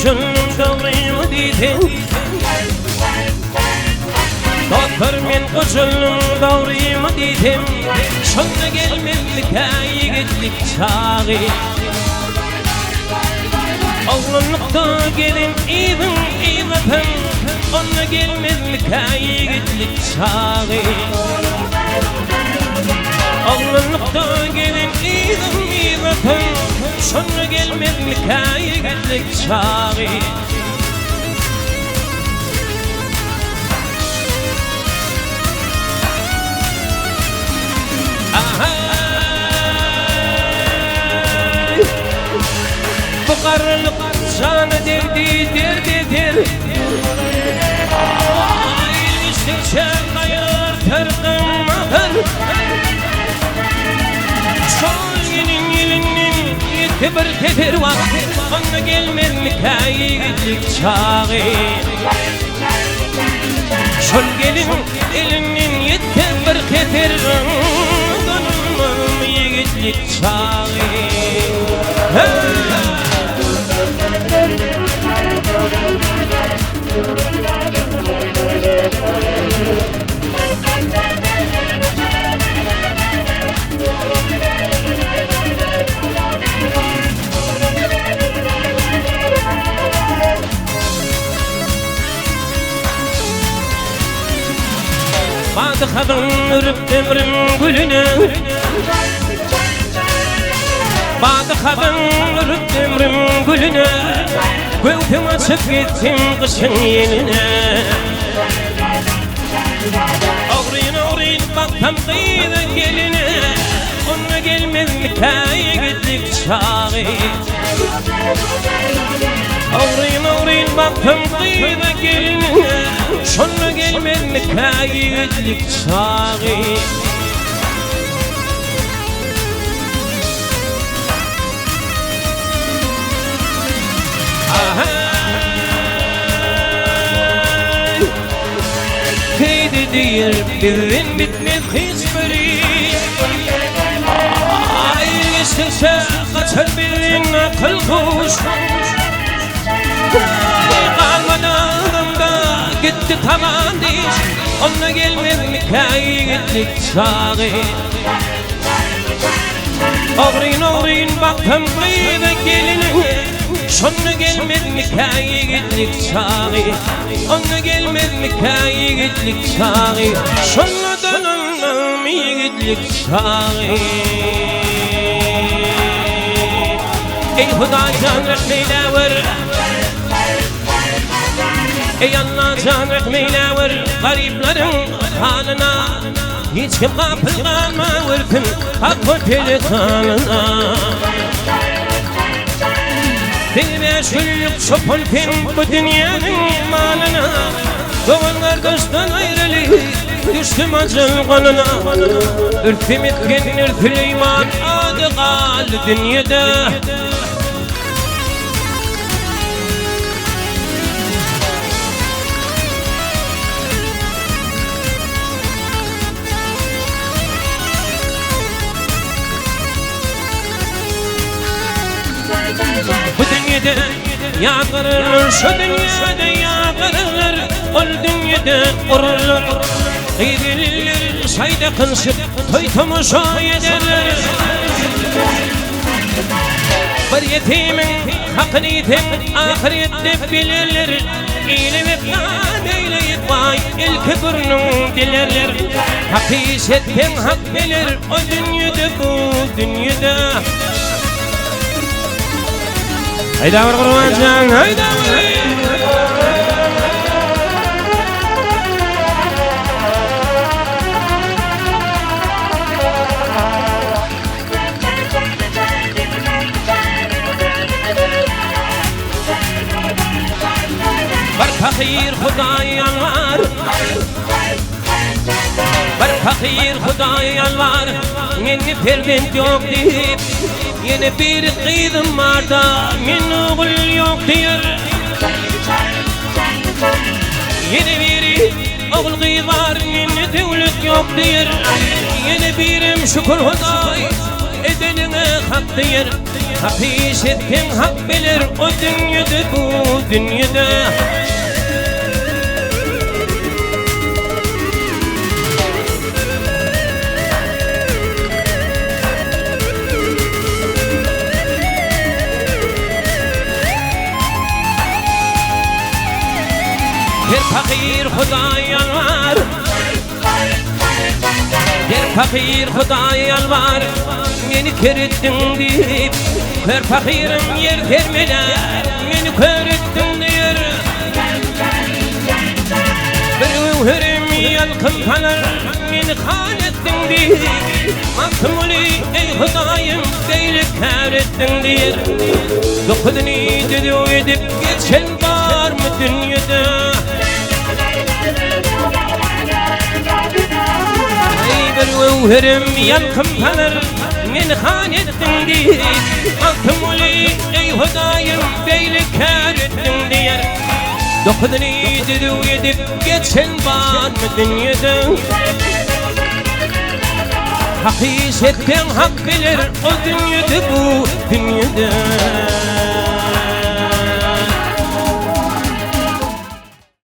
koçunum doğruymu dedim. Doktor men koçunum doğruymu dedim. Şonda gelmezlik yigitlik çağı. Oğlanlıkta gelin evin evapın. Ona gelmezlik yigitlik çağı. Oğlanlıkta gelin evin evapın. Şonda gelmezlik yigitlik çağı. Bu karılık canı derdidir. İliştikçe kayar tırkınmadır. Sol yelinin yetti bir tedir var. Ona gelmezlik yigitlik çağı. Sol gelin elinin yetti bir tedir var. Yigitlik çağı. Badı kadın örüp demrim gülüne. Badı kadın örüp demrim gülüne. Göğtüm açıp gittim kışın yeline. Ağrıyın baktım kıydı geline. Onunla gelmezlik yigitlik çağı. Ağrıyın baktım kıydı geline. Şonunla gelmezlik yigitlik çağı. Kıydı diyer birin bitmez hiçbiri. İliştikçe kaçar birin akıl kuş. Kalmadan gitti taban diş. Onunla gelmezlik yigitlik çağı. Ağrıyın baktım kıydı geline. Şonunla gelmezlik yigitlik çağı. Onunla gelmezlik yigitlik çağı. Şonunla dönülmem yigitlik çağı. Ey Huda can rahmeyle ver. Ey Allah can rahmeyle ver. Gariplerin halına hiç kim kapıl kalma verkin hak oteli kanına. Bir meşgullük çopulkin bu dünyanın malına. Doğanlar dosttan ayrılık düştüm acıl kanına. Ürküm etkin ürkül iman adı kal dünyada. Bu dünyada yağırır, şu dünyada yağırır. Ol dünyada urulur. Kıybililir, sayda kılsıp toy tomuşa ederler. Bir yetimin hakkını yetim ahirette bilirler. İyilim ifade eyleyip vay el kibirinin dilerler. Hakisetten hak bilir o dünyada bu dünyada. Hayda var kurbancan, hayda var. Var fakir Hudaya yalvar. Var fakir Hudaya yalvar. Yeni perdent yok deyip yeni bir kıydım var da yeni oğul yok diyor. Yeni bir oğul kıyı var yeni devlet yok diyor. Yeni birim şükür Huday edenine hak diyor. Hakikaten hak bilir o dünyada bu dünyada. Bir fakir Hudaya yalvar, bir fakir Hudaya yalvar, beni kör ettin deyip. Bir fakirim yer vermeler, beni kör ettin diyor. Bir üherim yalkın kalır, beni kan ettin deyip. Mahkumuli ey Hudayım beylik kör ettin diyor. Dokudunu dedi edip geçen var mı dünyada? Üherim yalkın kalır, beni kan ettin diye. Mahkumuli ey Hudayım beylik kör ettin diye. Dokudunu dedi edip geçen var mı dünyada? Hakikaten hak bilir o dünyada bu